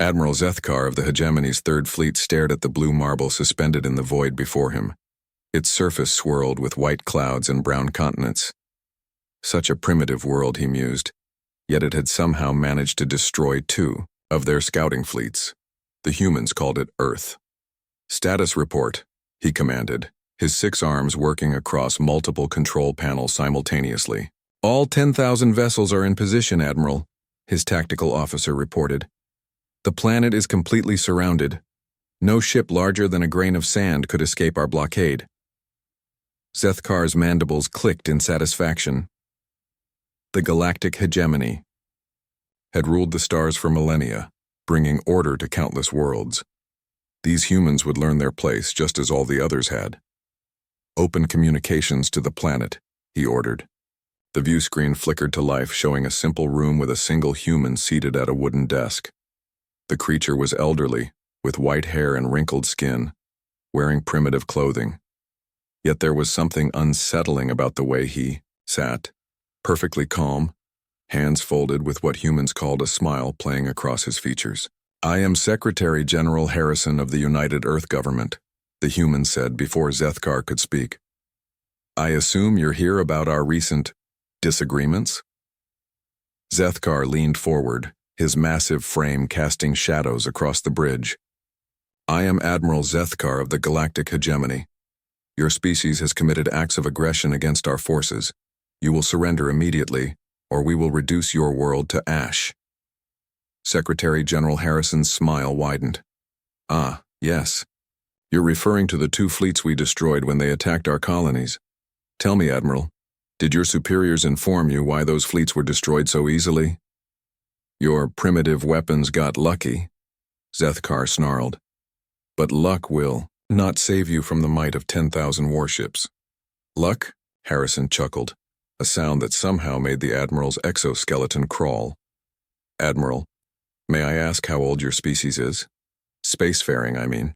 Admiral Zethkar of the Hegemony's Third Fleet stared at the blue marble suspended in the void before him. Its surface swirled with white clouds and brown continents. Such a primitive world, he mused, yet it had somehow managed to destroy two of their scouting fleets. The humans called it Earth. "Status report," he commanded, his 6 arms working across multiple control panels simultaneously. "All 10,000 vessels are in position, Admiral," his tactical officer reported. "The planet is completely surrounded. No ship larger than a grain of sand could escape our blockade." Zethkar's mandibles clicked in satisfaction. The Galactic Hegemony had ruled the stars for millennia, bringing order to countless worlds. These humans would learn their place just as all the others had. "Open communications to the planet," he ordered. The view screen flickered to life, showing a simple room with a single human seated at a wooden desk. The creature was elderly, with white hair and wrinkled skin, wearing primitive clothing. Yet there was something unsettling about the way he sat, perfectly calm, hands folded with what humans called a smile playing across his features. "I am Secretary General Harrison of the United Earth Government," the human said before Zethkar could speak. "I assume you're here about our recent disagreements?" Zethkar leaned forward, his massive frame casting shadows across the bridge. "I am Admiral Zethkar of the Galactic Hegemony. Your species has committed acts of aggression against our forces. You will surrender immediately, or we will reduce your world to ash." Secretary General Harrison's smile widened. "Ah, yes. You're referring to the 2 fleets we destroyed when they attacked our colonies. Tell me, Admiral, did your superiors inform you why those fleets were destroyed so easily?" "Your primitive weapons got lucky," Zethkar snarled. "But luck will not save you from the might of 10,000 warships." "Luck?" Harrison chuckled, a sound that somehow made the Admiral's exoskeleton crawl. "Admiral, may I ask how old your species is? Spacefaring, I mean."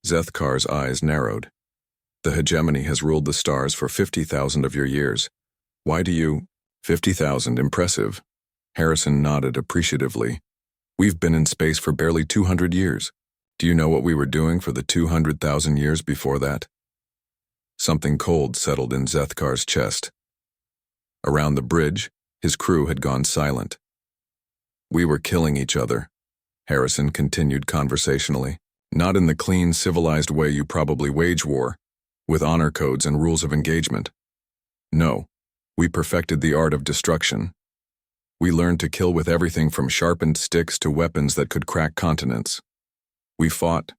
Zethkar's eyes narrowed. "The Hegemony has ruled the stars for 50,000 of your years. Why do you—" 50,000, impressive." Harrison nodded appreciatively. "We've been in space for barely 200 years. Do you know what we were doing for the 200,000 years before that?" Something cold settled in Zethkar's chest. Around the bridge, his crew had gone silent. "We were killing each other," Harrison continued conversationally. "Not in the clean, civilized way you probably wage war, with honor codes and rules of engagement. No, we perfected the art of destruction. We learned to kill with everything from sharpened sticks to weapons that could crack continents. We fought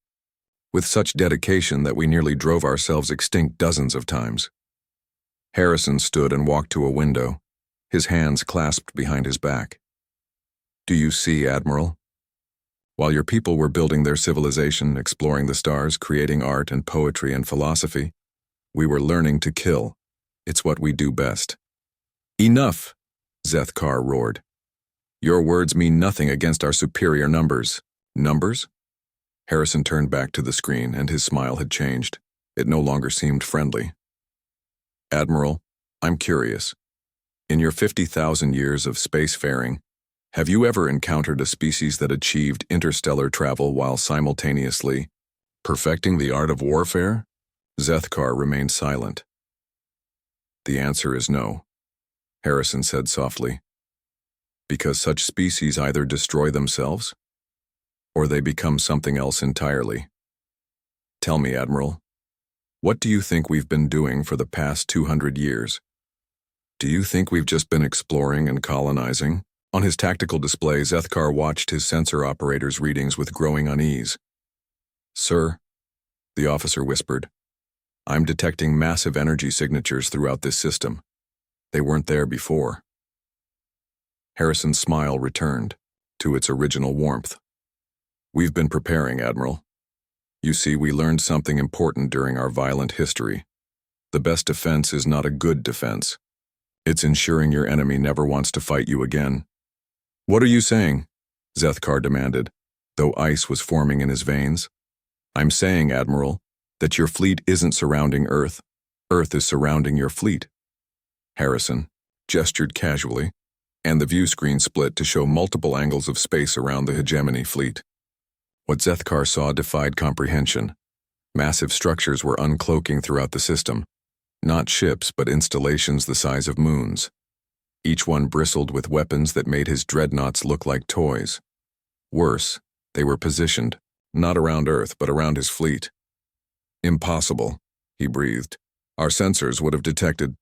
with such dedication that we nearly drove ourselves extinct dozens of times." Harrison stood and walked to a window, his hands clasped behind his back. "Do you see, Admiral? While your people were building their civilization, exploring the stars, creating art and poetry and philosophy, we were learning to kill. It's what we do best." "Enough!" Zethkar roared. "Your words mean nothing against our superior numbers." "Numbers?" Harrison turned back to the screen, and his smile had changed. It no longer seemed friendly. "Admiral, I'm curious. In your 50,000 years of spacefaring, have you ever encountered a species that achieved interstellar travel while simultaneously perfecting the art of warfare?" Zethkar remained silent. "The answer is no," Harrison said softly. "Because such species either destroy themselves, or they become something else entirely. Tell me, Admiral, what do you think we've been doing for the past 200 years? Do you think we've just been exploring and colonizing?" On his tactical display, Zethkar watched his sensor operator's readings with growing unease. "Sir," the officer whispered, "I'm detecting massive energy signatures throughout this system. They weren't there before." Harrison's smile returned to its original warmth. "We've been preparing, Admiral. You see, we learned something important during our violent history. The best defense is not a good defense. It's ensuring your enemy never wants to fight you again." "What are you saying?" Zethkar demanded, though ice was forming in his veins. "I'm saying, Admiral, that your fleet isn't surrounding Earth. Earth is surrounding your fleet." Harrison gestured casually. and the view screen split to show multiple angles of space around the hegemony fleet. What Zethkar saw defied comprehension. Massive structures were uncloaking throughout the system. Not ships, but installations the size of moons. Each one bristled with weapons that made his dreadnoughts look like toys. Worse, they were positioned, not around Earth, but around his fleet. Impossible, he breathed. Our sensors would have detected.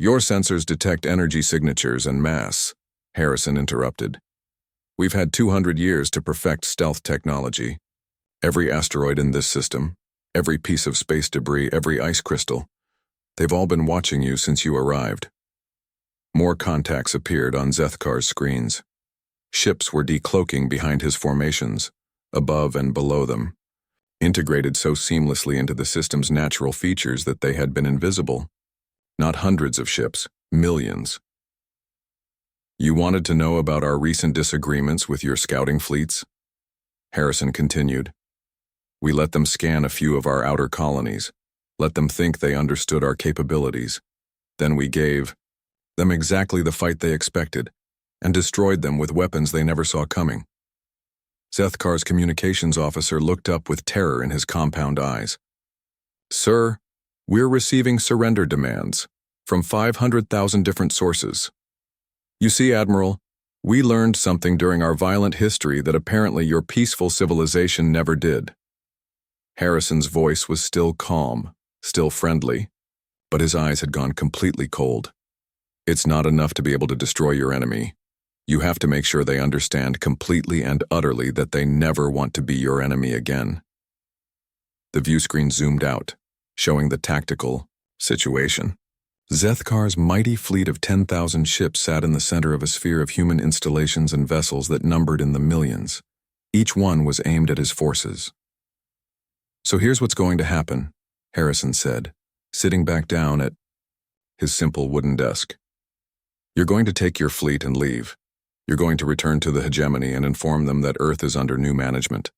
Your sensors detect energy signatures and mass, Harrison interrupted. We've had 200 years to perfect stealth technology. Every asteroid in this system, every piece of space debris, every ice crystal, they've all been watching you since you arrived. More contacts appeared on Zethkar's screens. Ships were decloaking behind his formations, above and below them, integrated so seamlessly into the system's natural features that they had been invisible. Not hundreds of ships, millions. You wanted to know about our recent disagreements with your scouting fleets? Harrison continued. We let them scan a few of our outer colonies, let them think they understood our capabilities. Then we gave them exactly the fight they expected, and destroyed them with weapons they never saw coming. Zethkar's communications officer looked up with terror in his compound eyes. Sir, we're receiving surrender demands from 500,000 different sources. You see, Admiral, we learned something during our violent history that apparently your peaceful civilization never did. Harrison's voice was still calm, still friendly, but his eyes had gone completely cold. It's not enough to be able to destroy your enemy. You have to make sure they understand completely and utterly that they never want to be your enemy again. The view screen zoomed out, showing the tactical situation. Zethkar's mighty fleet of 10,000 ships sat in the center of a sphere of human installations and vessels that numbered in the millions. Each one was aimed at his forces. So here's what's going to happen, Harrison said, sitting back down at his simple wooden desk. You're going to take your fleet and leave. You're going to return to the hegemony and inform them that Earth is under new management.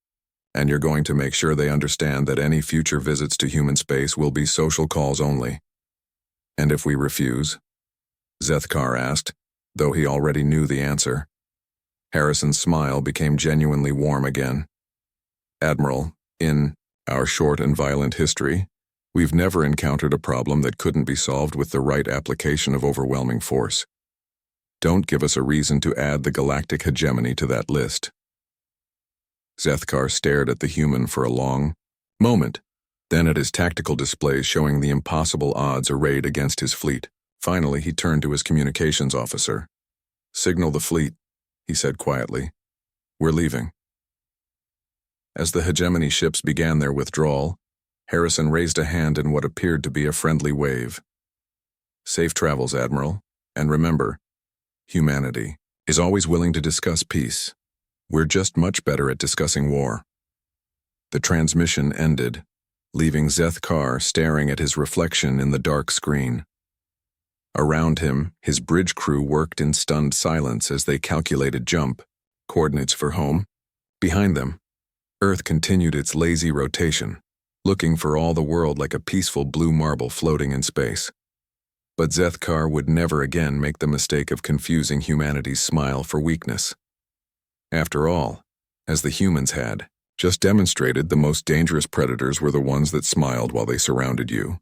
And you're going to make sure they understand that any future visits to human space will be social calls only. And if we refuse? Zethkar asked, though he already knew the answer. Harrison's smile became genuinely warm again. Admiral, in our short and violent history, we've never encountered a problem that couldn't be solved with the right application of overwhelming force. Don't give us a reason to add the galactic hegemony to that list. Zethkar stared at the human for a long moment, then at his tactical displays showing the impossible odds arrayed against his fleet. Finally, he turned to his communications officer. Signal the fleet, he said quietly. We're leaving. As the hegemony ships began their withdrawal, Harrison raised a hand in what appeared to be a friendly wave. Safe travels, Admiral, and remember, humanity is always willing to discuss peace. We're just much better at discussing war. The transmission ended, leaving Zethkar staring at his reflection in the dark screen. Around him, his bridge crew worked in stunned silence as they calculated jump coordinates for home. Behind them, Earth continued its lazy rotation, looking for all the world like a peaceful blue marble floating in space. But Zethkar would never again make the mistake of confusing humanity's smile for weakness. After all, as the humans had just demonstrated, the most dangerous predators were the ones that smiled while they surrounded you.